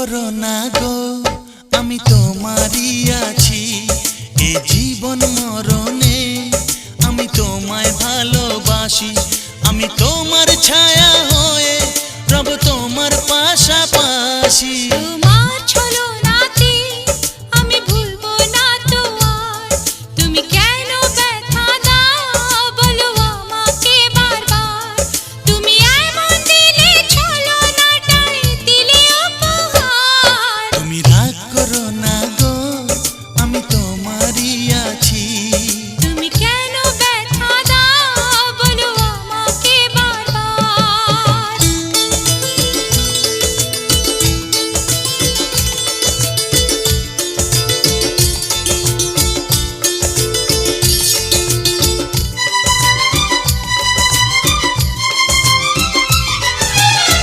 করো না গো, আমি তোমারই আছি। এ জীবন মরণে আমি তোমায় ভালোবাসি। আমি তোমার ছায়া হয়ে রব তোমার পাশাপাশি।